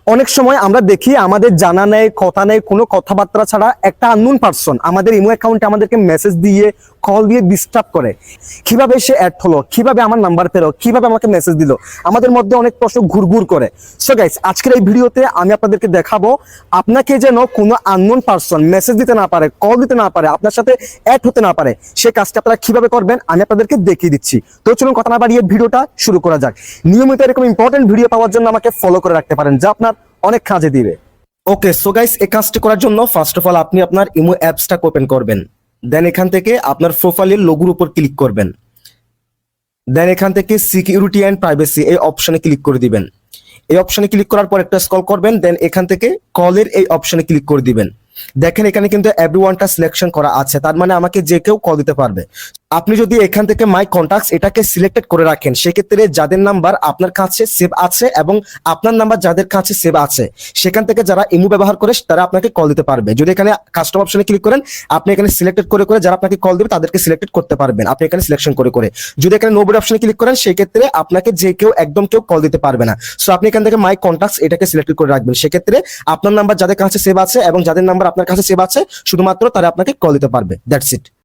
অনেক সময় আমরা দেখি আমাদের জানা নেই, কথা নেই, কোনো কথাবার্তা ছাড়া একটা আননোন পারসন আমাদের ইমো অ্যাকাউন্টে আমাদেরকে মেসেজ দিয়ে, কল দিয়ে ডিস্টার্ব করে। কিভাবে সে অ্যাড হলো, কিভাবে আমার নাম্বার পেলো, কিভাবে আমাকে মেসেজ দিল, আমাদের মধ্যে অনেক প্রশ্ন ঘুরঘুর করে। সো গাইস, আজকের এই ভিডিওতে আমি আপনাদেরকে দেখাবো আপনাকে যেন কোনো আননোন পারসন মেসেজ দিতে না পারে, কল দিতে না পারে, আপনার সাথে অ্যাড হতে না পারে, সে কাজটা আপনারা কিভাবে করবেন আমি আপনাদেরকে দেখিয়ে দিচ্ছি। তো চলুন কথা না বাড়িয়ে ভিডিওটা শুরু করা যাক। নিয়মিত এরকম ইম্পর্টেন্ট ভিডিও পাওয়ার জন্য আমাকে ফলো করে রাখতে পারেন, যা আপনার অনেক কাজে দিবে। ওকে, সো গাইস, এই কাজটি করার জন্য ফার্স্ট অফ অল আপনি আপনার ইমো অ্যাপসটা ওপেন করবেন। দেন এখান থেকে আপনার প্রোফাইলের লোগোর উপর ক্লিক করবেন। দেন এখান থেকে সিকিউরিটি অ্যান্ড প্রাইভেসি এই অপশনে ক্লিক করে দিবেন। এই অপশনে ক্লিক করার পর একটা স্ক্রল করবেন। দেন এখান থেকে কলের এই অপশনে ক্লিক করে দিবেন। দেখেন এখানে কিন্তু এভরিওয়ানটা সিলেকশন করা আছে, তার মানে আমাকে যে কেউ কল দিতে পারবে। আপনি যদি এখান থেকে মাই কন্টাক্টস এটাকে সিলেক্টেড করে রাখেন, সেক্ষেত্রে যাদের নাম্বার আপনার কাছে সেভ আছে এবং আপনার নাম্বার যাদের কাছে সেভ আছে, সেখান থেকে যারা ইমো ব্যবহার করে তারা আপনাকে কল দিতে পারবে। যদি এখানে কাস্টম অপশনে ক্লিক করেন, আপনি এখানে সিলেক্টেড করে করে যারা আপনাকে কল দেবে তাদেরকে সিলেক্টেড করতে পারবেন, আপনি এখানে সিলেকশন করে করে। যদি এখানে নোবডি অপশনে ক্লিক করেন, সেই ক্ষেত্রে আপনাকে যে কেউ একদম কেউ কল দিতে পারবে না। সো আপনি এখান থেকে মাই কন্টাক্টস এটাকে সিলেক্টেড করে রাখবেন, সেক্ষেত্রে আপনার নাম্বার যাদের কাছে সেভ আছে এবং যাদের নাম্বার আপনার কাছে সেভ আছে শুধুমাত্র তারা আপনাকে কল দিতে পারবে। That's it.